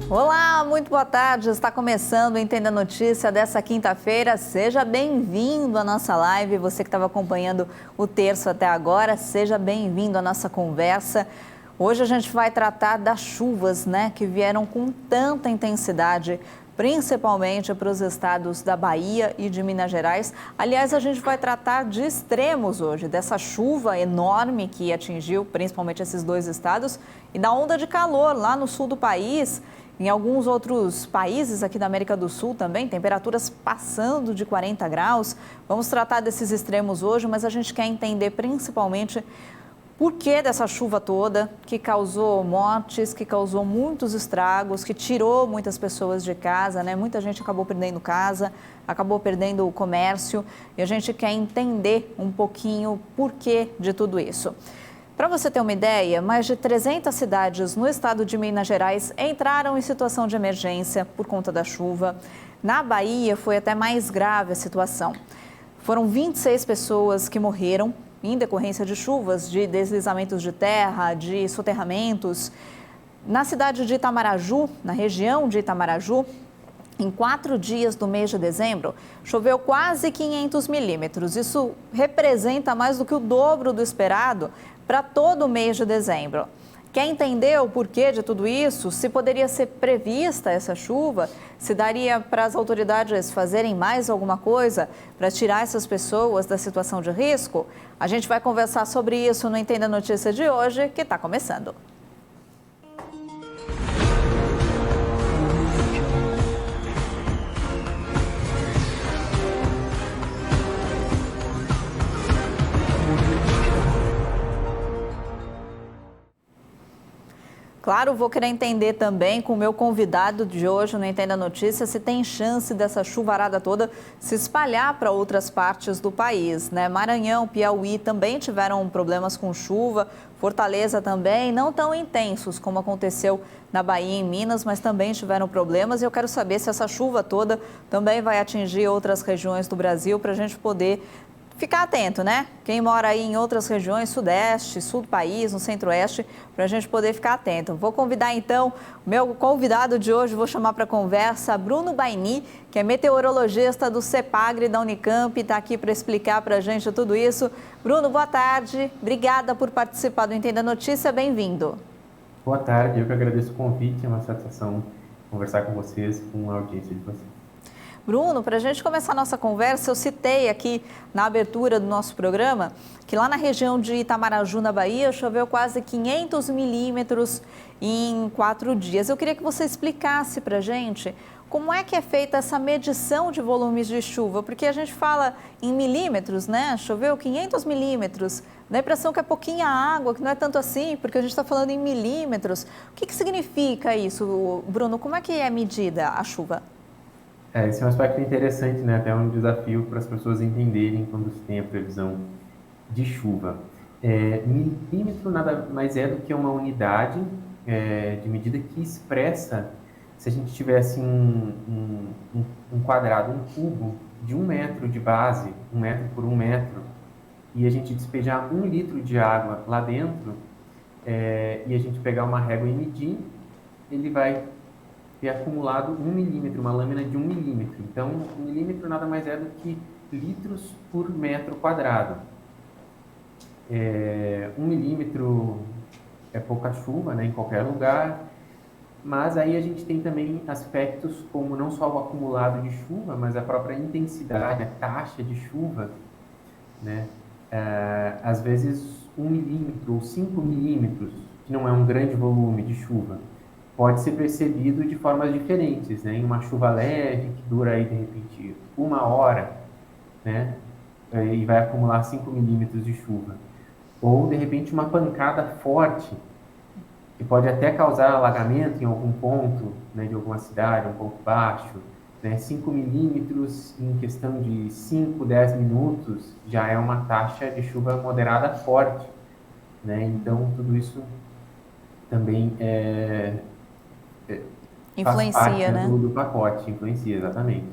Olá, muito boa tarde. Está começando o Entenda a Notícia dessa quinta-feira. Seja bem-vindo à nossa live. Você que estava acompanhando o terço até agora, seja bem-vindo à nossa conversa. Hoje a gente vai tratar das chuvas, que vieram com tanta intensidade, principalmente para os estados da Bahia e de Minas Gerais. Aliás, a gente vai tratar de extremos hoje, dessa chuva enorme que atingiu principalmente esses dois estados e da onda de calor lá no sul do país. Em alguns outros países aqui da América do Sul também, temperaturas passando de 40 graus. Vamos tratar desses extremos hoje, mas a gente quer entender principalmente por que dessa chuva toda, que causou mortes, que causou muitos estragos, que tirou muitas pessoas de casa, Muita gente acabou perdendo casa, acabou perdendo o comércio. E a gente quer entender um pouquinho por que de tudo isso. Para você ter uma ideia, mais de 300 cidades no estado de Minas Gerais entraram em situação de emergência por conta da chuva. Na Bahia foi até mais grave a situação. Foram 26 pessoas que morreram em decorrência de chuvas, de deslizamentos de terra, de soterramentos. Na cidade de Itamaraju, na região de Itamaraju, em 4 dias do mês de dezembro, choveu quase 500 milímetros. Isso representa mais do que o dobro do esperado para todo o mês de dezembro. Quer entender o porquê de tudo isso? Se poderia ser prevista essa chuva? Se daria para as autoridades fazerem mais alguma coisa para tirar essas pessoas da situação de risco? A gente vai conversar sobre isso no Entenda a Notícia de hoje, que está começando. Claro, vou querer entender também com o meu convidado de hoje no Entenda a Notícia se tem chance dessa chuvarada toda se espalhar para outras partes do país, Maranhão, Piauí também tiveram problemas com chuva, Fortaleza também, não tão intensos como aconteceu na Bahia e em Minas, mas também tiveram problemas. E eu quero saber se essa chuva toda também vai atingir outras regiões do Brasil para a gente poder ficar atento, Quem mora aí em outras regiões, sudeste, sul do país, no centro-oeste, para a gente poder ficar atento. Vou convidar então o meu convidado de hoje, vou chamar para a conversa Bruno Baini, que é meteorologista do CEPAGRE da Unicamp, está aqui para explicar para a gente tudo isso. Bruno, boa tarde, obrigada por participar do Entenda a Notícia, bem-vindo. Boa tarde, eu que agradeço o convite, é uma satisfação conversar com vocês, com a audiência de vocês. Bruno, para a gente começar a nossa conversa, eu citei aqui na abertura do nosso programa que lá na região de Itamaraju, na Bahia, choveu quase 500 milímetros em 4 dias. Eu queria que você explicasse para a gente como é que é feita essa medição de volumes de chuva, porque a gente fala em milímetros, Choveu 500 milímetros, dá a impressão que é pouquinha água, que não é tanto assim, porque a gente está falando em milímetros. O que significa isso, Bruno? Como é que é medida a chuva? Esse é um aspecto interessante, Até um desafio para as pessoas entenderem quando se tem a previsão de chuva. Milímetro nada mais é do que uma unidade de medida que expressa, se a gente tivesse um quadrado, um cubo de 1 metro de base, 1 metro por 1 metro, e a gente despejar 1 litro de água lá dentro, e a gente pegar uma régua e medir, ele vai ter acumulado 1 milímetro, uma lâmina de 1 milímetro. Então, 1 milímetro nada mais é do que litros por metro quadrado. 1 milímetro é pouca chuva, em qualquer lugar, mas aí a gente tem também aspectos como não só o acumulado de chuva, mas a própria intensidade, a taxa de chuva, às vezes 1 milímetro ou 5 milímetros, que não é um grande volume de chuva, pode ser percebido de formas diferentes, em uma chuva leve, que dura aí, de repente, 1 hora, e vai acumular 5 milímetros de chuva. Ou, de repente, uma pancada forte, que pode até causar alagamento em algum ponto, de alguma cidade, um ponto baixo. 5 milímetros em questão de 5, 10 minutos já é uma taxa de chuva moderada forte. Então, tudo isso também influencia, faz parte do pacote, influencia, exatamente.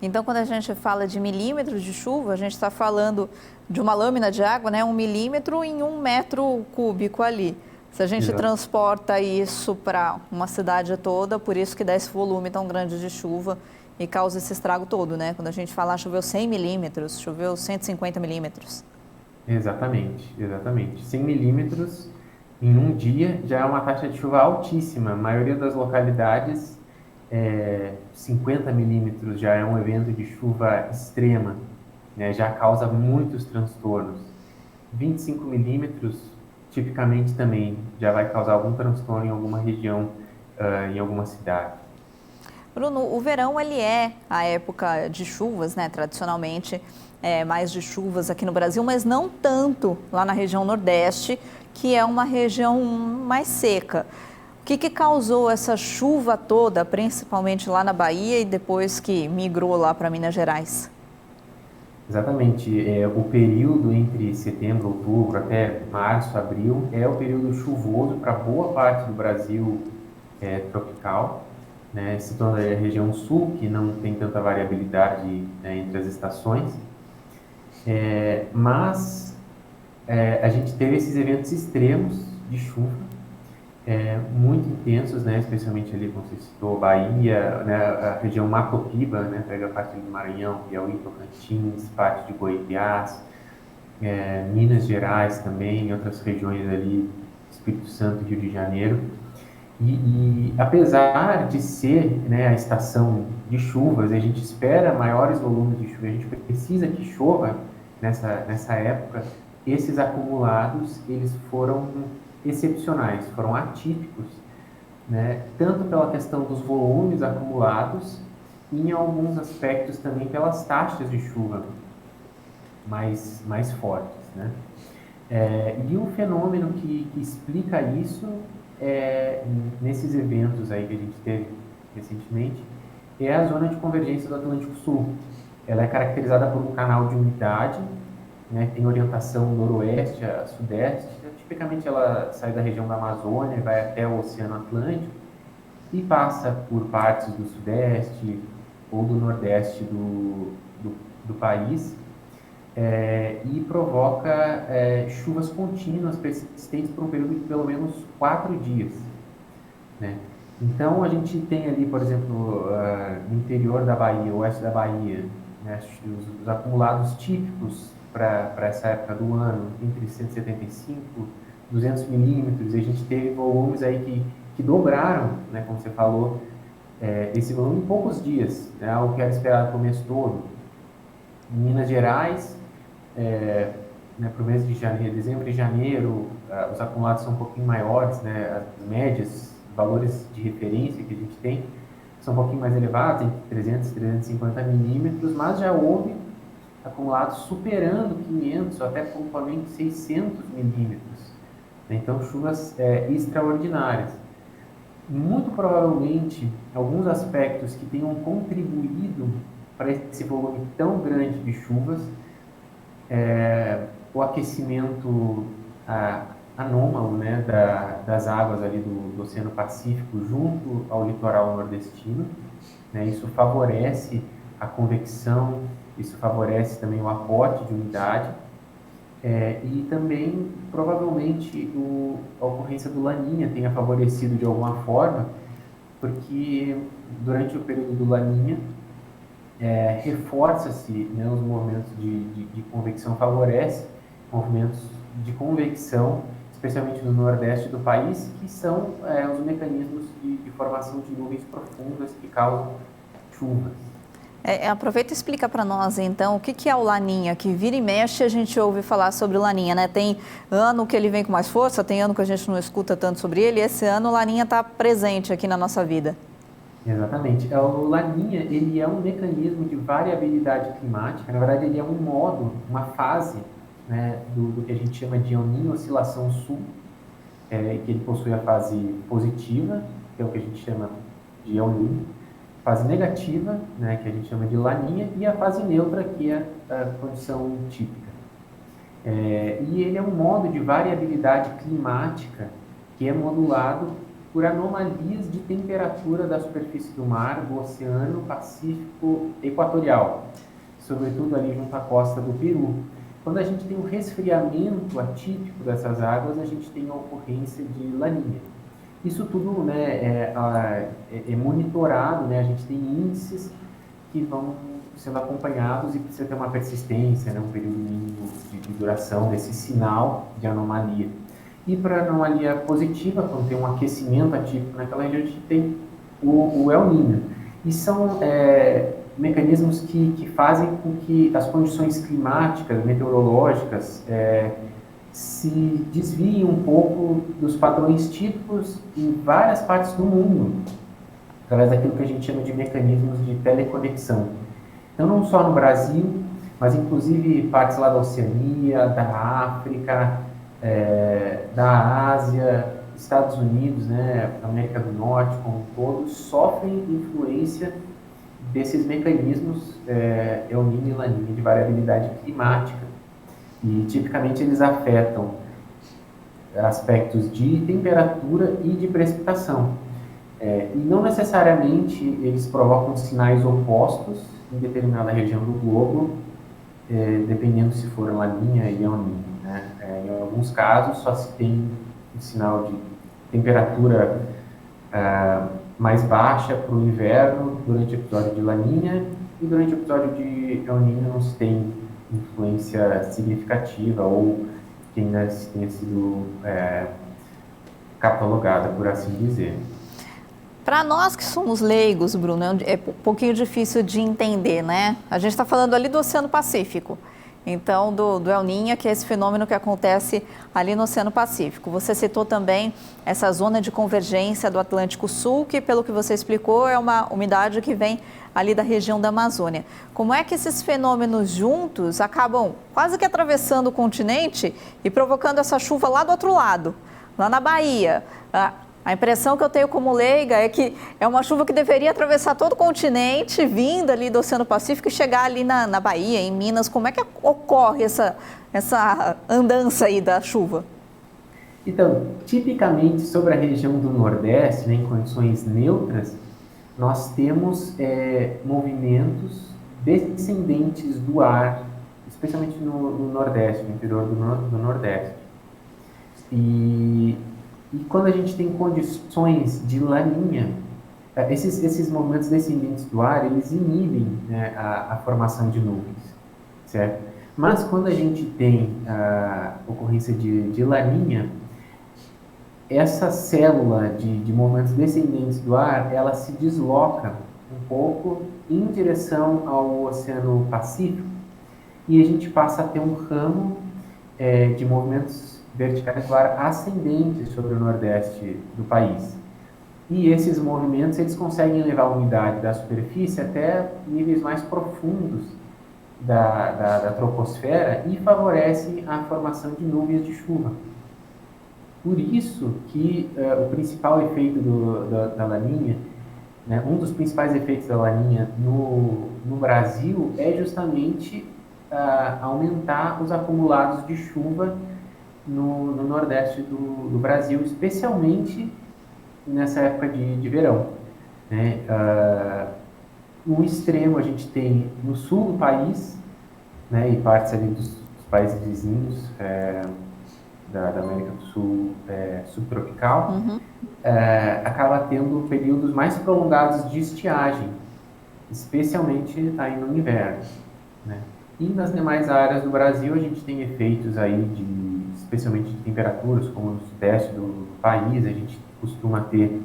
Então, quando a gente fala de milímetros de chuva, a gente está falando de uma lâmina de água, 1 milímetro em 1 metro cúbico ali. Se a gente Exato. transporta isso para uma cidade toda, por isso que dá esse volume tão grande de chuva e causa esse estrago todo, né? Quando a gente fala choveu 100 milímetros, choveu 150 milímetros. Exatamente, exatamente. 100 milímetros em um dia já é uma taxa de chuva altíssima. A maioria das localidades, 50 milímetros já é um evento de chuva extrema, né? Já causa muitos transtornos. 25 milímetros, tipicamente também, já vai causar algum transtorno em alguma região, em alguma cidade. Bruno, o verão ele é a época de chuvas, né? Tradicionalmente é mais de chuvas aqui no Brasil, mas não tanto lá na região Nordeste, que é uma região mais seca. O que causou essa chuva toda, principalmente lá na Bahia e depois que migrou lá para Minas Gerais? Exatamente. O período entre setembro, outubro até março, abril é o período chuvoso para boa parte do Brasil tropical, né? Citando a região sul, que não tem tanta variabilidade, né, entre as estações. Mas a gente teve esses eventos extremos de chuva, muito intensos, né? Especialmente ali, como você citou, Bahia, né? A região Mato Piba, né? Pega a parte do Maranhão, Piauí, Tocantins, parte de Goiás, Minas Gerais também, outras regiões ali, Espírito Santo, Rio de Janeiro. E apesar de ser, né, a estação de chuvas, a gente espera maiores volumes de chuva, a gente precisa que chova nessa época, esses acumulados, eles foram excepcionais, foram atípicos, né, tanto pela questão dos volumes acumulados e em alguns aspectos também pelas taxas de chuva mais fortes, né? E um fenômeno que explica isso nesses eventos aí que a gente teve recentemente é a zona de convergência do Atlântico Sul. Ela é caracterizada por um canal de umidade, né, tem orientação noroeste a sudeste. Tipicamente ela sai da região da Amazônia e vai até o Oceano Atlântico e passa por partes do sudeste ou do nordeste do país, e provoca chuvas contínuas persistentes por um período de pelo menos 4 dias, né? Então, a gente tem ali, por exemplo, no interior da Bahia, oeste da Bahia, né, os acumulados típicos para essa época do ano, entre 175 e 200 milímetros, e a gente teve volumes aí que dobraram, né, como você falou, esse volume em poucos dias, né, algo que era esperado para o mês todo. Em Minas Gerais, né, para o mês de janeiro, dezembro e janeiro, os acumulados são um pouquinho maiores, né, as médias, valores de referência que a gente tem, são um pouquinho mais elevados, entre 300 e 350 milímetros, mas já houve acumulados superando 500, até pontualmente 600 milímetros. Então, chuvas extraordinárias. Muito provavelmente, alguns aspectos que tenham contribuído para esse volume tão grande de chuvas, o aquecimento anômalo, né, das águas ali do Oceano Pacífico junto ao litoral nordestino, né? Isso favorece a convecção, isso favorece também o aporte de umidade, e também provavelmente a ocorrência do Laninha tenha favorecido de alguma forma, porque durante o período do Laninha reforça-se, né, os movimentos de convecção, favorece movimentos de convecção, especialmente no nordeste do país, que são os mecanismos de formação de nuvens profundas que causam chuvas. Aproveita e explica para nós, então, o que é o Laninha, que vira e mexe a gente ouve falar sobre o Laninha, né? Tem ano que ele vem com mais força, tem ano que a gente não escuta tanto sobre ele, e esse ano o Laninha está presente aqui na nossa vida. Exatamente. O Laninha, ele é um mecanismo de variabilidade climática, na verdade ele é um modo, uma fase, né, do que a gente chama de El Niño Oscilação Sul, que ele possui a fase positiva, que é o que a gente chama de El Niño, fase negativa, né, que a gente chama de Laninha, e a fase neutra, que é a condição típica. E ele é um modo de variabilidade climática que é modulado por anomalias de temperatura da superfície do mar do Oceano Pacífico Equatorial, sobretudo ali junto à costa do Peru. Quando a gente tem um resfriamento atípico dessas águas, a gente tem a ocorrência de laninha. Isso tudo, né, é monitorado, né, a gente tem índices que vão sendo acompanhados e precisa ter uma persistência, né, um período mínimo de duração desse sinal de anomalia. E para anomalia positiva, quando tem um aquecimento atípico naquela região, a gente tem o El Niño. E são mecanismos que fazem com que as condições climáticas, meteorológicas, se desviem um pouco dos padrões típicos em várias partes do mundo, através daquilo que a gente chama de mecanismos de teleconexão. Então, não só no Brasil, mas inclusive partes lá da Oceania, da África, da Ásia, Estados Unidos, né, América do Norte como um todo, sofrem influência desses mecanismos El Niño e La Niña de variabilidade climática. E tipicamente eles afetam aspectos de temperatura e de precipitação. E não necessariamente eles provocam sinais opostos em determinada região do globo, dependendo se for La Niña e El Niño, né? Em alguns casos só se tem um sinal de temperatura mais baixa para o inverno durante o episódio de La Niña, e durante o episódio de El Niño não se tem influência significativa ou que ainda tenha sido catalogada, por assim dizer. Para nós que somos leigos, Bruno, é um pouquinho difícil de entender, né? A gente está falando ali do Oceano Pacífico, então do El Niño, que é esse fenômeno que acontece ali no Oceano Pacífico. Você citou também essa zona de convergência do Atlântico Sul, que pelo que você explicou é uma umidade que vem ali da região da Amazônia. Como é que esses fenômenos juntos acabam quase que atravessando o continente e provocando essa chuva lá do outro lado, lá na Bahia? A impressão que eu tenho como leiga é que é uma chuva que deveria atravessar todo o continente, vindo ali do Oceano Pacífico e chegar ali na Bahia, em Minas. Como é que ocorre essa andança aí da chuva? Então, tipicamente sobre a região do Nordeste, né, em condições neutras, nós temos movimentos descendentes do ar, especialmente no Nordeste, no interior do Nordeste. E quando a gente tem condições de laninha, esses movimentos descendentes do ar, eles inibem, né, a formação de nuvens, certo? Mas quando a gente tem a ocorrência de laninha, essa célula de movimentos descendentes do ar, ela se desloca um pouco em direção ao Oceano Pacífico e a gente passa a ter um ramo de movimentos verticais do ar ascendentes sobre o nordeste do país. E esses movimentos, eles conseguem levar a umidade da superfície até níveis mais profundos da troposfera e favorecem a formação de nuvens de chuva. Por isso que o principal efeito da laninha, né, um dos principais efeitos da laninha no Brasil é justamente aumentar os acumulados de chuva no Nordeste do Brasil, especialmente nessa época de verão, né? No extremo a gente tem no sul do país, né, e partes ali dos países vizinhos da América do Sul subtropical, acaba tendo períodos mais prolongados de estiagem, especialmente aí no inverno, né? E nas demais áreas do Brasil a gente tem efeitos aí especialmente de temperaturas, como no sudeste do país, a gente costuma ter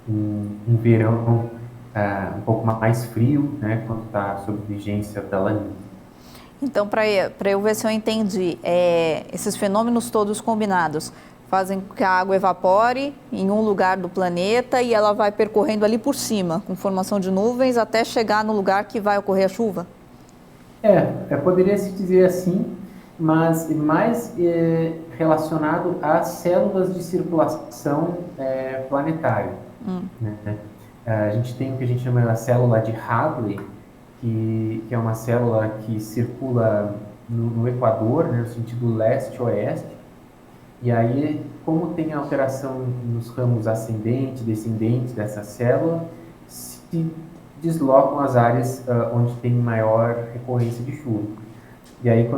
um verão um pouco mais frio, né, quando está sob vigência da laninha. Então, para eu ver se eu entendi, esses fenômenos todos combinados fazem com que a água evapore em um lugar do planeta e ela vai percorrendo ali por cima, com formação de nuvens, até chegar no lugar que vai ocorrer a chuva? Poderia se dizer assim, mas mais relacionado às células de circulação planetária. Né? A gente tem o que a gente chama de célula de Hadley, que é uma célula que circula no Equador, né, no sentido leste-oeste, e aí, como tem alteração nos ramos ascendente e descendente dessa célula, se deslocam as áreas onde tem maior recorrência de chuva. E aí,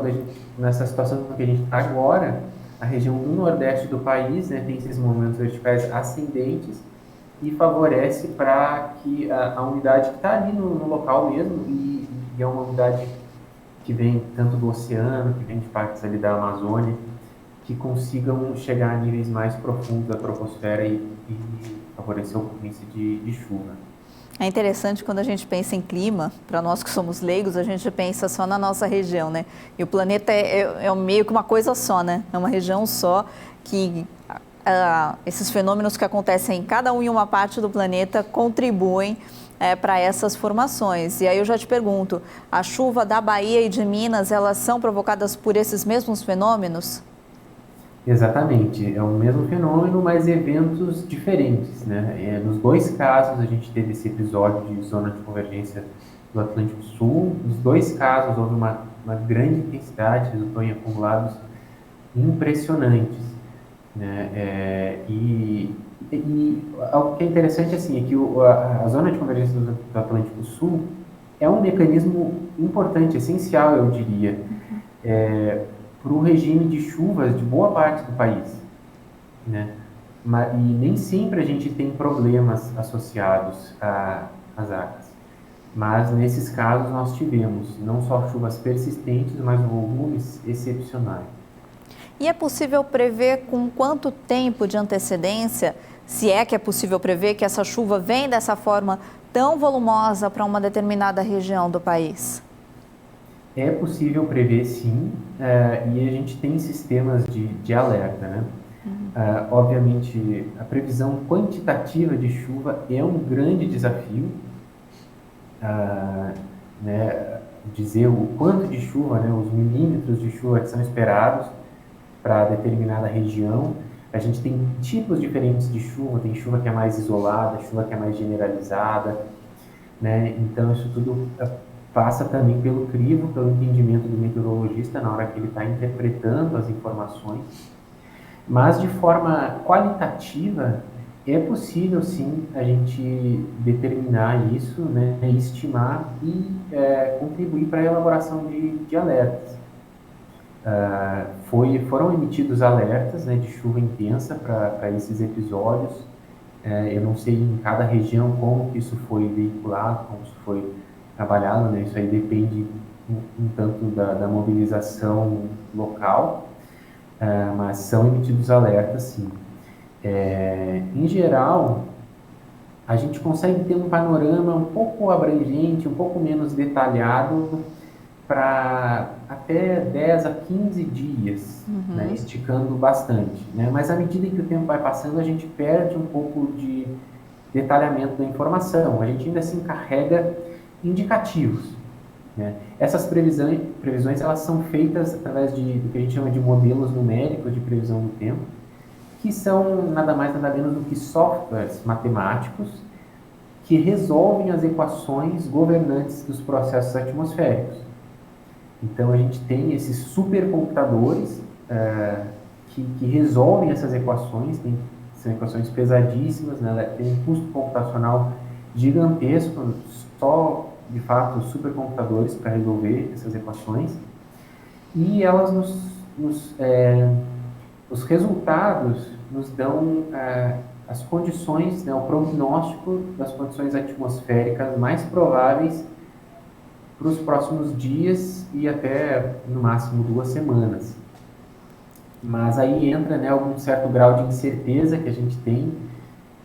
nessa situação que a gente está agora, a região do nordeste do país, né, tem esses momentos verticais ascendentes e favorece para que a umidade que está ali no local mesmo, e é uma umidade que vem tanto do oceano, que vem de partes ali da Amazônia, que consigam chegar a níveis mais profundos da troposfera e favorecer a ocorrência de chuva. É interessante quando a gente pensa em clima, para nós que somos leigos, a gente pensa só na nossa região, né? E o planeta é meio que uma coisa só, né? É uma região só que esses fenômenos que acontecem em cada um em uma parte do planeta contribuem para essas formações. E aí eu já te pergunto, a chuva da Bahia e de Minas, elas são provocadas por esses mesmos fenômenos? Exatamente, é o mesmo fenômeno, mas eventos diferentes, né? Nos dois casos, a gente teve esse episódio de zona de convergência do Atlântico Sul. Nos dois casos, houve uma grande intensidade, resultou em acumulados impressionantes, né? Algo que é interessante assim, é que a zona de convergência do Atlântico Sul é um mecanismo importante, essencial, eu diria, para o regime de chuvas de boa parte do país, né? E nem sempre a gente tem problemas associados às águas. Mas nesses casos nós tivemos não só chuvas persistentes, mas volumes excepcionais. E é possível prever com quanto tempo de antecedência, se é que é possível prever que essa chuva vem dessa forma tão volumosa para uma determinada região do país? É possível prever, sim, e a gente tem sistemas de alerta, né? Obviamente, a previsão quantitativa de chuva é um grande desafio, né? Dizer o quanto de chuva, né, os milímetros de chuva que são esperados para determinada região. A gente tem tipos diferentes de chuva, tem chuva que é mais isolada, chuva que é mais generalizada, né? Então, isso tudo passa também pelo crivo, pelo entendimento do meteorologista na hora que ele está interpretando as informações. Mas, de forma qualitativa, é possível, sim, a gente determinar isso, né, estimar e contribuir para a elaboração de alertas. Foram emitidos alertas, né, de chuva intensa para esses episódios. Eu não sei em cada região como que isso foi veiculado, como isso foi trabalhado, né? Isso aí depende um tanto da mobilização local, mas são emitidos alertas, sim. Em geral, a gente consegue ter um panorama um pouco abrangente, um pouco menos detalhado, para até 10 a 15 dias, né, esticando bastante, né? Mas à medida que o tempo vai passando, a gente perde um pouco de detalhamento da informação. A gente ainda assim carrega indicativos, né? Essas previsões elas são feitas através do que a gente chama de modelos numéricos de previsão do tempo, que são nada mais nada menos do que softwares matemáticos que resolvem as equações governantes dos processos atmosféricos. Então, a gente tem esses supercomputadores que resolvem essas equações, são equações pesadíssimas, né? Tem um custo computacional gigantesco, só, de fato, supercomputadores para resolver essas equações. E elas os resultados nos dão as condições, né, o prognóstico das condições atmosféricas mais prováveis para os próximos dias e até, no máximo, 2 semanas. Mas aí entra, né, algum certo grau de incerteza que a gente tem.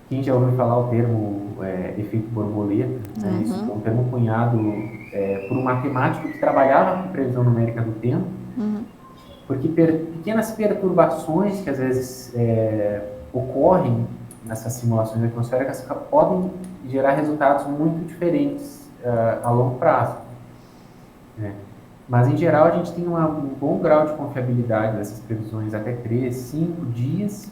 Quem já ouviu falar o termo efeito borboleta, né? Isso é um termo cunhado por um matemático que trabalhava com previsão numérica do tempo, porque pequenas perturbações que às vezes ocorrem nessas simulações atmosféricas podem gerar resultados muito diferentes a longo prazo. Mas, em geral, a gente tem um bom grau de confiabilidade dessas previsões, até 3, 5 dias,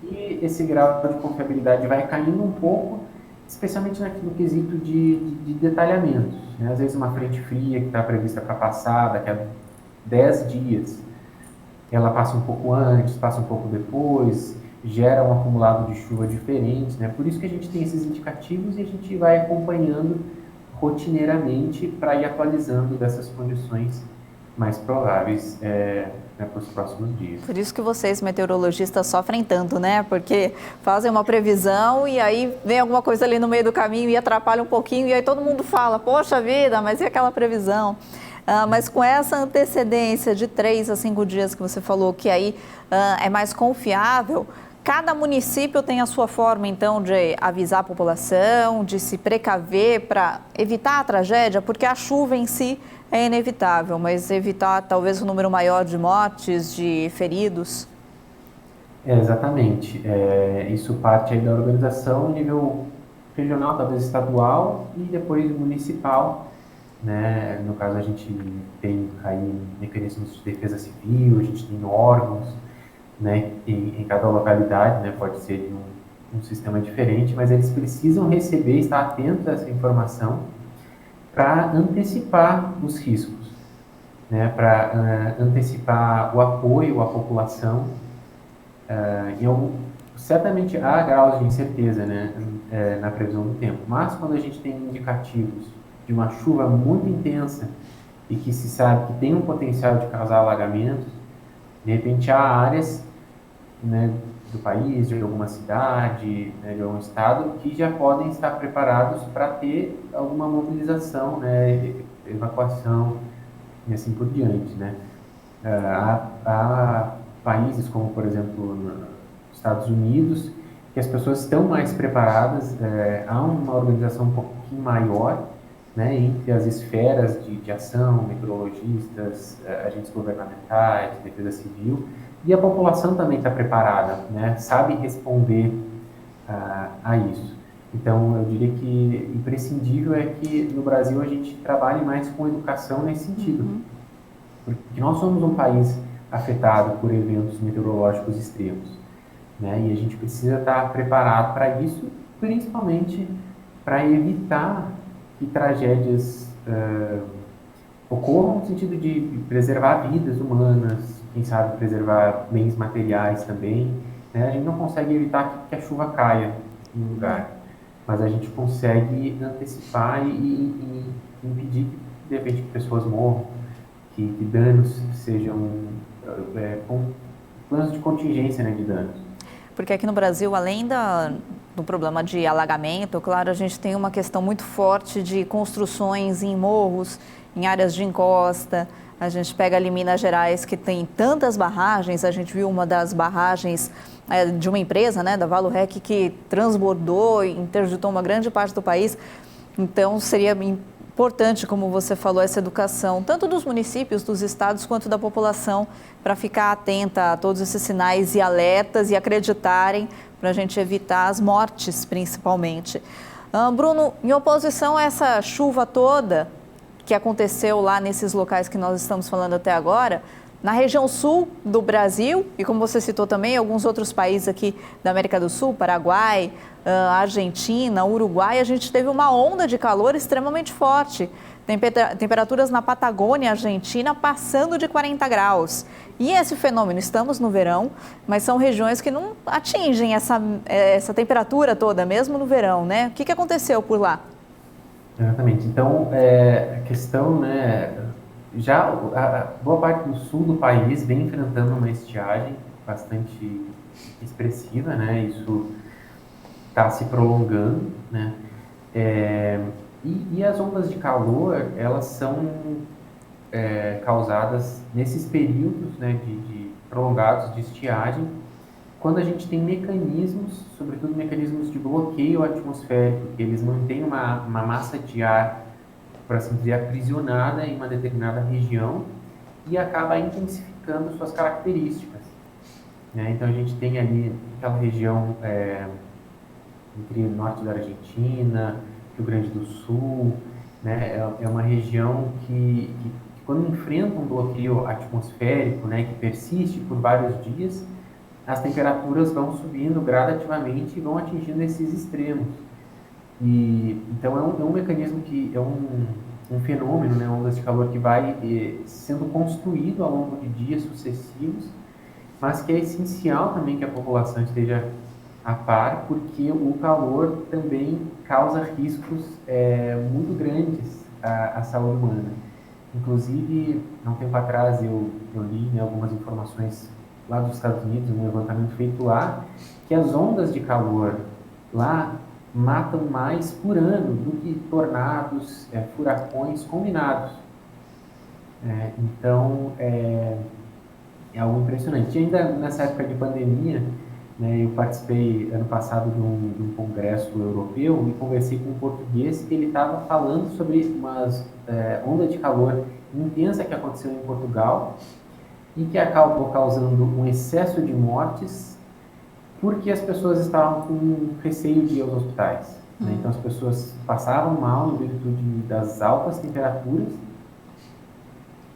e esse grau de confiabilidade vai caindo um pouco, especialmente no quesito de detalhamentos, né? Às vezes uma frente fria que está prevista para passar daqui a 10 dias, ela passa um pouco antes, passa um pouco depois, gera um acumulado de chuva diferente, né? Por isso que a gente tem esses indicativos e a gente vai acompanhando rotineiramente para ir atualizando dessas condições mais prováveis para os próximos dias. Por isso que vocês, meteorologistas, sofrem tanto, né? Porque fazem uma previsão e aí vem alguma coisa ali no meio do caminho e atrapalha um pouquinho e aí todo mundo fala, poxa vida, mas e aquela previsão? Mas com essa antecedência de 3 a 5 dias que você falou, que aí é mais confiável, cada município tem a sua forma, então, de avisar a população, de se precaver para evitar a tragédia, porque a chuva em si é inevitável, mas evitar talvez um número maior de mortes, de feridos. Exatamente. Isso parte aí da organização a nível regional, talvez estadual e depois municipal, né? No caso, a gente tem aí mecanismos de defesa civil, a gente tem órgãos, né, em cada localidade, né, pode ser de um sistema diferente, mas eles precisam receber, estar atentos a essa informação para antecipar os riscos, né, para antecipar o apoio à população. Certamente há graus de incerteza, né, na previsão do tempo, mas quando a gente tem indicativos de uma chuva muito intensa e que se sabe que tem um potencial de causar alagamentos, de repente há áreas, né, do país, de alguma cidade, né, de algum estado, que já podem estar preparados para ter alguma mobilização, né, evacuação e assim por diante, né. Há países como, por exemplo, nos Estados Unidos, que as pessoas estão mais preparadas, há uma organização um pouquinho maior, né, entre as esferas de ação, meteorologistas, agentes governamentais, defesa civil, e a população também está preparada, né, sabe responder a isso. Então, eu diria que imprescindível é que no Brasil a gente trabalhe mais com educação nesse sentido, porque nós somos um país afetado por eventos meteorológicos extremos, né, e a gente precisa estar preparado para isso, principalmente para evitar que tragédias ocorram no sentido de preservar vidas humanas, quem sabe preservar bens materiais também, né? A gente não consegue evitar que a chuva caia no lugar, mas a gente consegue antecipar e impedir que, de repente, que pessoas morram, que danos sejam com planos de contingência, né, de danos. Porque aqui no Brasil, além do problema de alagamento, claro, a gente tem uma questão muito forte de construções em morros, em áreas de encosta. A gente pega ali Minas Gerais, que tem tantas barragens. A gente viu uma das barragens de uma empresa, né, da Valorec, que transbordou e interditou uma grande parte do país. Então, seria importante, como você falou, essa educação, tanto dos municípios, dos estados, quanto da população, para ficar atenta a todos esses sinais e alertas e acreditarem, para a gente evitar as mortes, principalmente. Bruno, em oposição a essa chuva toda que aconteceu lá nesses locais que nós estamos falando até agora, na região sul do Brasil, e como você citou também, alguns outros países aqui da América do Sul, Paraguai, Argentina, Uruguai, a gente teve uma onda de calor extremamente forte. Temperaturas na Patagônia, Argentina, passando de 40 graus. E esse fenômeno, estamos no verão, mas são regiões que não atingem essa temperatura toda, mesmo no verão, né? O que aconteceu por lá? Exatamente. Então, a questão, né, já a boa parte do sul do país vem enfrentando uma estiagem bastante expressiva, né? Isso está se prolongando, né? E as ondas de calor, elas são causadas nesses períodos, né, de prolongados de estiagem, quando a gente tem mecanismos, sobretudo mecanismos de bloqueio atmosférico, que eles mantêm uma massa de ar, por assim dizer, aprisionada em uma determinada região e acaba intensificando suas características, né? Então a gente tem ali aquela região entre o norte da Argentina, Rio Grande do Sul, né? É uma região que quando enfrenta um bloqueio atmosférico, né, que persiste por vários dias, as temperaturas vão subindo gradativamente e vão atingindo esses extremos. E então é um mecanismo que é um fenômeno, né, ondas de calor que vai sendo construído ao longo de dias sucessivos, mas que é essencial também que a população esteja a par, porque o calor também causa riscos muito grandes à saúde humana. Inclusive, há um tempo atrás eu li, né, algumas informações lá dos Estados Unidos, um levantamento feito lá, que as ondas de calor lá matam mais por ano do que tornados, furacões combinados. Então, é algo impressionante. E ainda nessa época de pandemia, né, eu participei ano passado de um congresso europeu e conversei com um português que ele estava falando sobre umas onda de calor intensa que aconteceu em Portugal e que acabou causando um excesso de mortes porque as pessoas estavam com receio de ir aos hospitais. Né? Então as pessoas passavam mal em virtude das altas temperaturas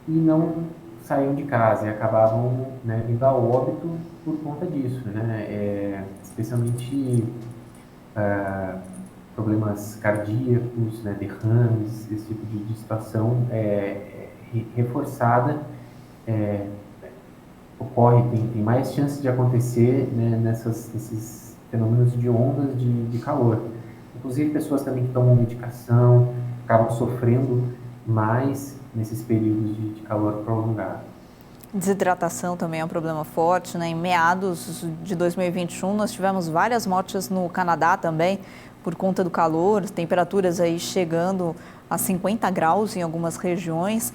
e não saíam de casa e acabavam, né, vindo a óbito por conta disso, né? Especialmente problemas cardíacos, né, derrames, esse tipo de situação reforçada ocorre, tem mais chances de acontecer, né, nesses fenômenos de ondas de calor. Inclusive pessoas também que tomam medicação acabam sofrendo mais nesses períodos de calor prolongado. Desidratação também é um problema forte, né? Em meados de 2021, nós tivemos várias mortes no Canadá também, por conta do calor, temperaturas aí chegando a 50 graus em algumas regiões.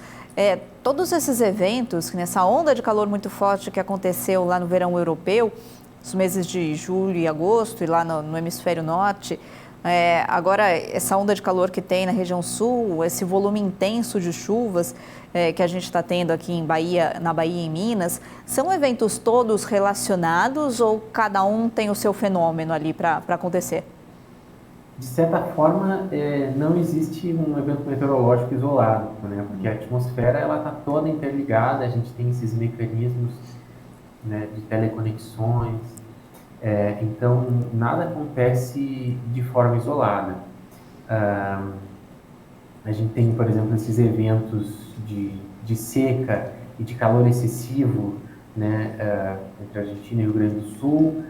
Todos esses eventos, nessa onda de calor muito forte que aconteceu lá no verão europeu, os meses de julho e agosto, e lá no hemisfério norte, agora essa onda de calor que tem na região sul, esse volume intenso de chuvas que a gente está tendo aqui na Bahia e em Minas, são eventos todos relacionados ou cada um tem o seu fenômeno ali para acontecer? De certa forma, não existe um evento meteorológico isolado, né? Porque a atmosfera ela está toda interligada, a gente tem esses mecanismos, né, de teleconexões, então nada acontece de forma isolada. A gente tem, por exemplo, esses eventos de seca e de calor excessivo, né, entre a Argentina e o Rio Grande do Sul.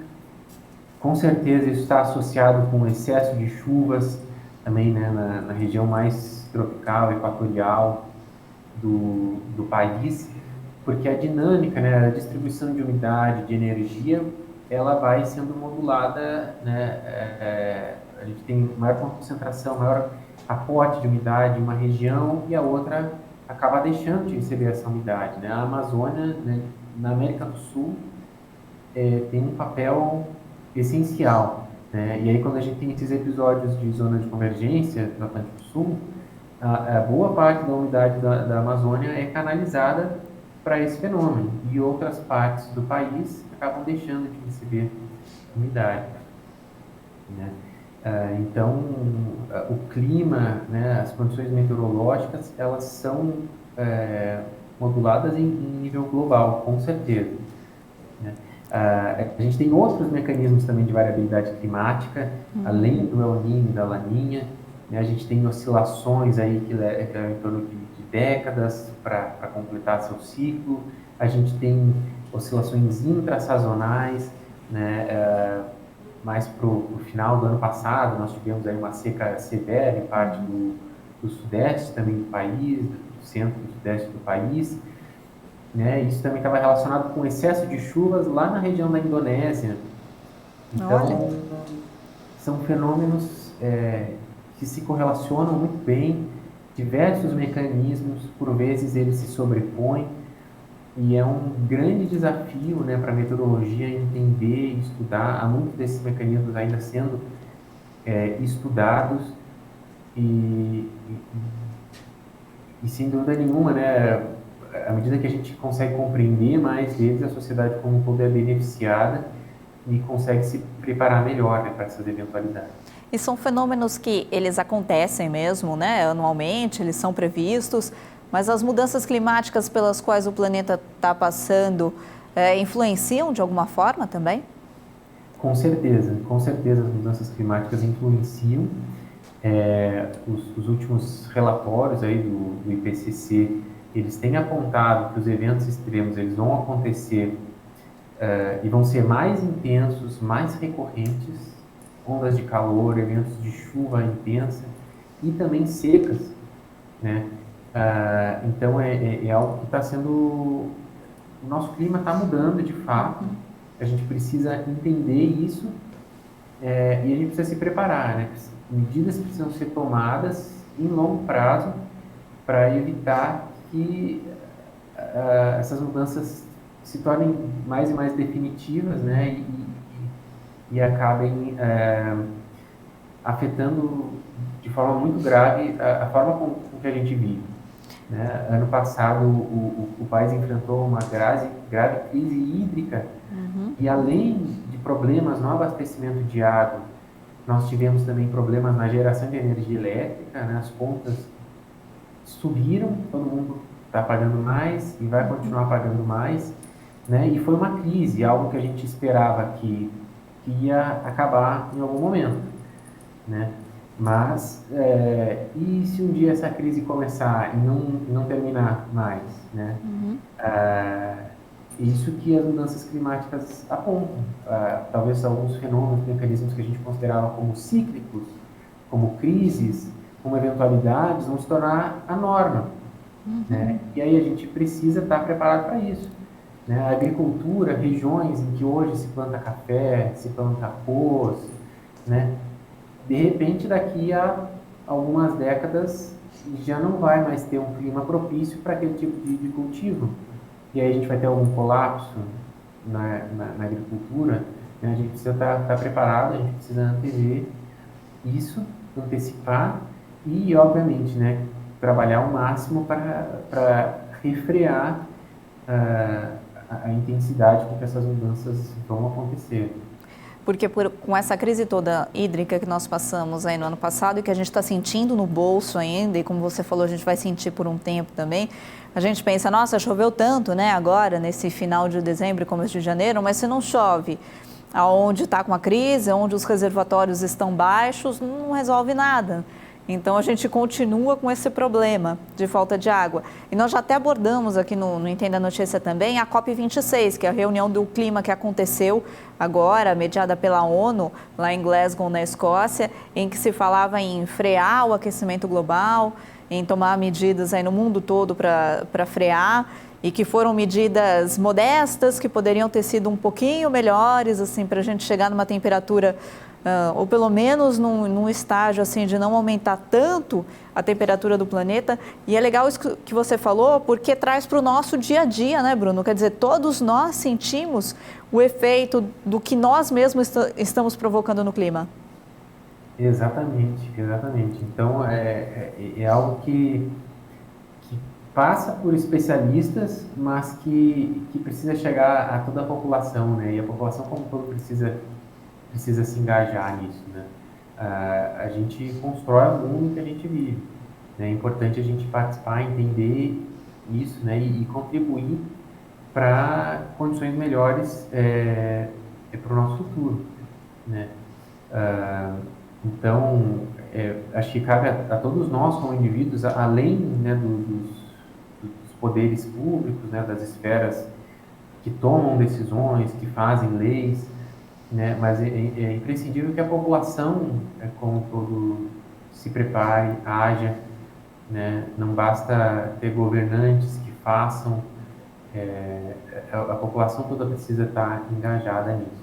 Com certeza isso está associado com excesso de chuvas também, né, na região mais tropical, equatorial do país, porque a dinâmica, né, a distribuição de umidade, de energia, ela vai sendo modulada, né, a gente tem maior concentração, maior aporte de umidade em uma região e a outra acaba deixando de receber essa umidade, né? A Amazônia, né, na América do Sul, tem um papel essencial, né? E aí quando a gente tem esses episódios de zona de convergência no Atlântico Sul, a boa parte da umidade da Amazônia é canalizada para esse fenômeno e outras partes do país acabam deixando de receber umidade, né? Então, o clima, né, as condições meteorológicas, elas são moduladas em nível global, com certeza, né? A gente tem outros mecanismos também de variabilidade climática, além do El Niño e da Laninha, né? A gente tem oscilações aí que levam em torno de décadas para completar seu ciclo. A gente tem oscilações intrasazonais, né? Mais para o final do ano passado, nós tivemos aí uma seca severa em parte do sudeste também do país, do centro e sudeste do país, né? Isso também estava relacionado com excesso de chuvas lá na região da Indonésia. Então, são fenômenos que se correlacionam muito bem, diversos mecanismos, por vezes eles se sobrepõem, e é um grande desafio, né, para a meteorologia entender e estudar. Há muitos desses mecanismos ainda sendo estudados e sem dúvida nenhuma, né, à medida que a gente consegue compreender mais eles, a sociedade como um todo é beneficiada e consegue se preparar melhor, né, para essas eventualidades. E são fenômenos que eles acontecem mesmo, né, anualmente, eles são previstos, mas as mudanças climáticas pelas quais o planeta está passando influenciam de alguma forma também? Com certeza as mudanças climáticas influenciam. Os últimos relatórios aí do IPCC, eles têm apontado que os eventos extremos eles vão acontecer e vão ser mais intensos, mais recorrentes, ondas de calor, eventos de chuva intensa e também secas, né? Então, é algo que está sendo... O nosso clima está mudando, de fato. A gente precisa entender isso, e a gente precisa se preparar, né? Medidas precisam ser tomadas em longo prazo para evitar que essas mudanças se tornem mais e mais definitivas, né? E acabem afetando de forma muito grave a forma com que a gente vive. Né? Ano passado, o país enfrentou uma grave crise hídrica, e além de problemas no abastecimento de água, nós tivemos também problemas na geração de energia elétrica, né? As contas subiram, todo mundo está pagando mais e vai continuar pagando mais, né? E foi uma crise, algo que a gente esperava que ia acabar em algum momento, né? Mas, e se um dia essa crise começar e não terminar mais, né? Isso que as mudanças climáticas apontam. Talvez alguns fenômenos, mecanismos que a gente considerava como cíclicos, como crises, como eventualidades, vão se tornar a norma, né? E aí a gente precisa estar preparado para isso, né? A agricultura, regiões em que hoje se planta café, se planta arroz, né? De repente, daqui a algumas décadas, já não vai mais ter um clima propício para aquele tipo de cultivo. E aí a gente vai ter algum colapso na agricultura, né? A gente precisa estar preparado, a gente precisa antever isso, antecipar e, obviamente, né, trabalhar ao máximo para refrear a intensidade com que essas mudanças vão acontecer. Porque com essa crise toda hídrica que nós passamos aí no ano passado e que a gente está sentindo no bolso ainda, e como você falou, a gente vai sentir por um tempo também, a gente pensa, nossa, choveu tanto, né, agora, nesse final de dezembro e começo de janeiro, mas se não chove aonde está com a crise, onde os reservatórios estão baixos, não resolve nada. Então, a gente continua com esse problema de falta de água. E nós já até abordamos aqui no Entenda a Notícia também a COP26, que é a reunião do clima que aconteceu agora, mediada pela ONU, lá em Glasgow, na Escócia, em que se falava em frear o aquecimento global, em tomar medidas aí no mundo todo para frear, e que foram medidas modestas, que poderiam ter sido um pouquinho melhores, assim, para a gente chegar numa temperatura... ou pelo menos num estágio assim de não aumentar tanto a temperatura do planeta. E é legal isso que você falou, porque traz para o nosso dia a dia, né, Bruno? Quer dizer, todos nós sentimos o efeito do que nós mesmos estamos provocando no clima. Exatamente, exatamente. Então, é algo que passa por especialistas, mas que precisa chegar a toda a população, né? E a população como um todo precisa se engajar nisso, né? A gente constrói o mundo que a gente vive, né? É importante a gente participar, entender isso, né? E contribuir para condições melhores para o nosso futuro, né? Então, acho que cabe a todos nós como indivíduos, além, né, dos poderes públicos, né, das esferas que tomam decisões, que fazem leis, né? Mas é imprescindível que a população, como um todo, se prepare, haja, né? Não basta ter governantes que façam, a população toda precisa estar engajada nisso.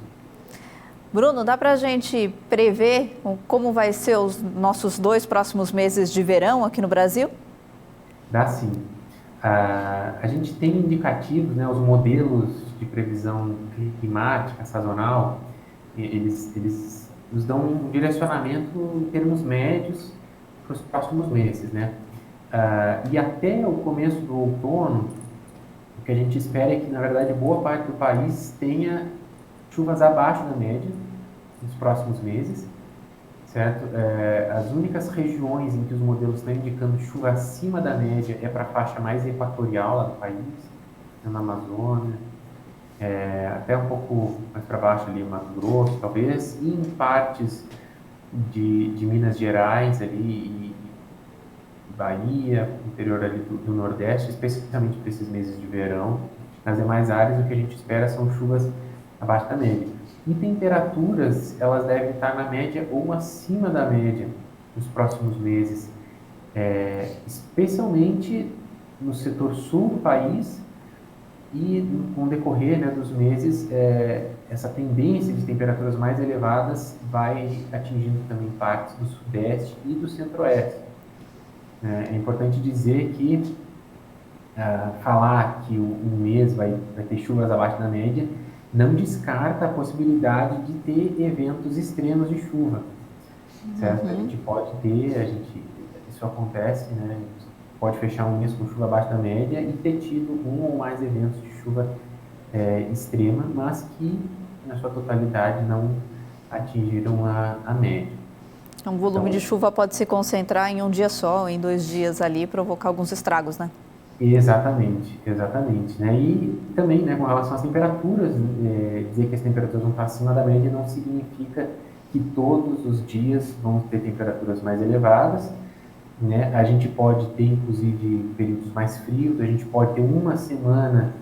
Bruno, dá para a gente prever como vai ser os nossos 2 próximos meses de verão aqui no Brasil? Dá sim. A gente tem indicativos, né? Os modelos de previsão climática sazonal, eles nos dão um direcionamento em termos médios para os próximos meses, né? E até o começo do outono, o que a gente espera é que, na verdade, boa parte do país tenha chuvas abaixo da média nos próximos meses, certo? As únicas regiões em que os modelos estão indicando chuva acima da média é para a faixa mais equatorial lá do país, na Amazônia, até um pouco mais para baixo ali, Mato Grosso, talvez, e em partes de Minas Gerais ali, e Bahia, interior ali do Nordeste, especificamente para esses meses de verão. Nas demais áreas, o que a gente espera são chuvas abaixo da média. E temperaturas, elas devem estar na média ou acima da média nos próximos meses. especialmente no setor sul do país, e com o decorrer, né, dos meses, essa tendência de temperaturas mais elevadas vai atingindo também partes do sudeste e do centro-oeste. É importante dizer que falar que um mês vai ter chuvas abaixo da média não descarta a possibilidade de ter eventos extremos de chuva, certo? A gente pode ter, isso acontece, né? A gente pode fechar um mês com chuva abaixo da média e ter tido um ou mais eventos de chuva extrema, mas que na sua totalidade não atingiram a média. Um volume de chuva pode se concentrar em um dia só, em 2 dias ali, e provocar alguns estragos, né? Exatamente, né? E também, né, com relação às temperaturas, dizer que as temperaturas vão estar acima da média não significa que todos os dias vão ter temperaturas mais elevadas, né? A gente pode ter, inclusive, períodos mais frios, a gente pode ter uma semana,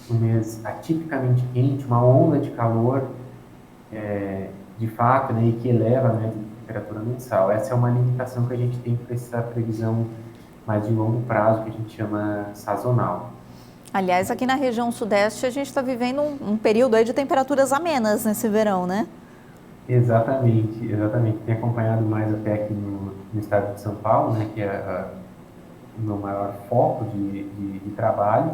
um mês atipicamente quente, uma onda de calor, de fato, né, e que eleva a média de temperatura mensal. Essa é uma limitação que a gente tem para essa previsão mais de longo prazo, que a gente chama sazonal. Aliás, aqui na região sudeste, a gente está vivendo um período aí de temperaturas amenas nesse verão, né? Exatamente. Tem acompanhado mais até aqui no estado de São Paulo, né, que é o meu maior foco de trabalho.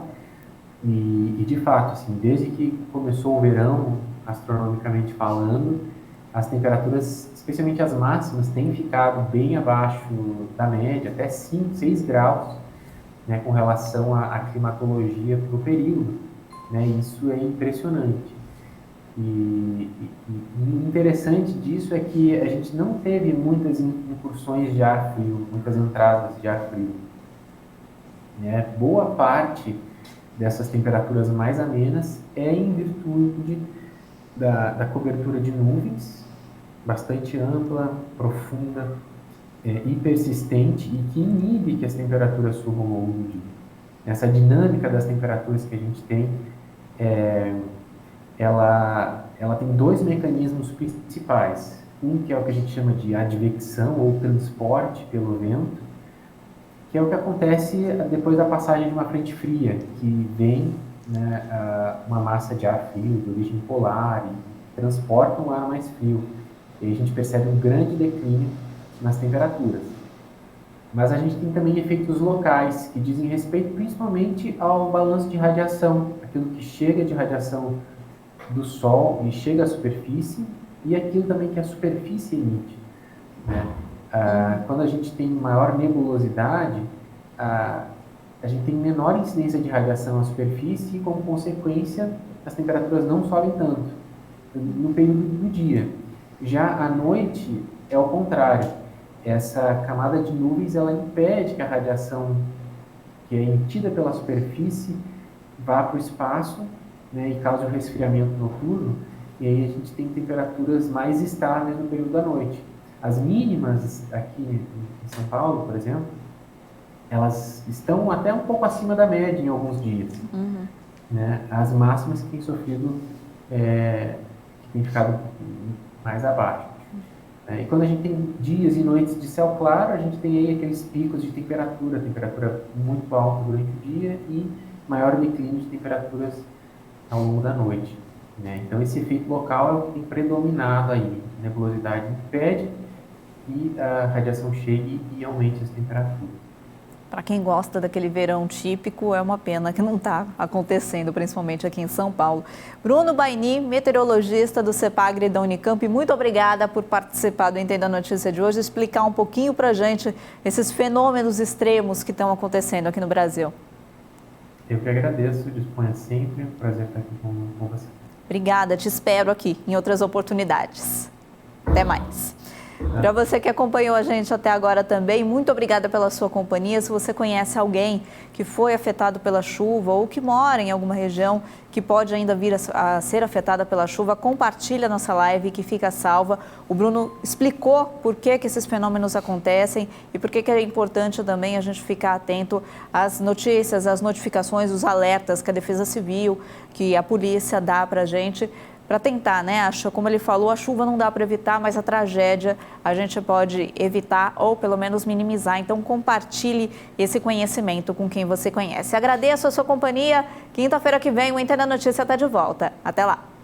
E de fato, assim, desde que começou o verão, astronomicamente falando, as temperaturas, especialmente as máximas, têm ficado bem abaixo da média, até 5, 6 graus, né, com relação à climatologia para o período, né? Isso é impressionante. E interessante disso é que a gente não teve muitas incursões de ar frio, muitas entradas de ar frio, né? Boa parte dessas temperaturas mais amenas é em virtude da cobertura de nuvens, bastante ampla, profunda e persistente, e que inibe que as temperaturas subam ao longo do dia. Essa dinâmica das temperaturas que a gente tem, ela tem 2 mecanismos principais. Um que é o que a gente chama de advecção ou transporte pelo vento, que é o que acontece depois da passagem de uma frente fria, que vem, né, uma massa de ar frio de origem polar e transporta um ar mais frio. E aí a gente percebe um grande declínio nas temperaturas. Mas a gente tem também efeitos locais, que dizem respeito principalmente ao balanço de radiação, aquilo que chega de radiação do Sol e chega à superfície, e aquilo também que a superfície emite, né? Quando a gente tem maior nebulosidade, a gente tem menor incidência de radiação à superfície e, como consequência, as temperaturas não sobem tanto no período do dia. Já à noite é o contrário. Essa camada de nuvens, ela impede que a radiação que é emitida pela superfície vá para o espaço, né, e cause um resfriamento noturno, e aí a gente tem temperaturas mais estáveis no período da noite. As mínimas aqui em São Paulo, por exemplo, elas estão até um pouco acima da média em alguns dias. Né? As máximas que têm sofrido, que têm ficado mais abaixo. E quando a gente tem dias e noites de céu claro, a gente tem aí aqueles picos de temperatura muito alta durante o dia e maior declínio de temperaturas ao longo da noite, né? Então esse efeito local é o que tem predominado aí. A nebulosidade impede e a radiação chegue e aumente as temperaturas. Para quem gosta daquele verão típico, é uma pena que não está acontecendo, principalmente aqui em São Paulo. Bruno Baini, meteorologista do CEPAGRE da Unicamp, muito obrigada por participar do Entenda a Notícia de hoje, explicar um pouquinho para a gente esses fenômenos extremos que estão acontecendo aqui no Brasil. Eu que agradeço, disponha sempre, é um prazer estar aqui com você. Obrigada, te espero aqui em outras oportunidades. Até mais. Para você que acompanhou a gente até agora também, muito obrigada pela sua companhia. Se você conhece alguém que foi afetado pela chuva ou que mora em alguma região que pode ainda vir a ser afetada pela chuva, compartilha a nossa live que fica salva. O Bruno explicou por que esses fenômenos acontecem e por que é importante também a gente ficar atento às notícias, às notificações, os alertas que a Defesa Civil, que a polícia dá para a gente, para tentar, né? Como ele falou, a chuva não dá para evitar, mas a tragédia a gente pode evitar ou pelo menos minimizar. Então compartilhe esse conhecimento com quem você conhece. Agradeço a sua companhia. Quinta-feira que vem o Entenda Notícia está de volta. Até lá.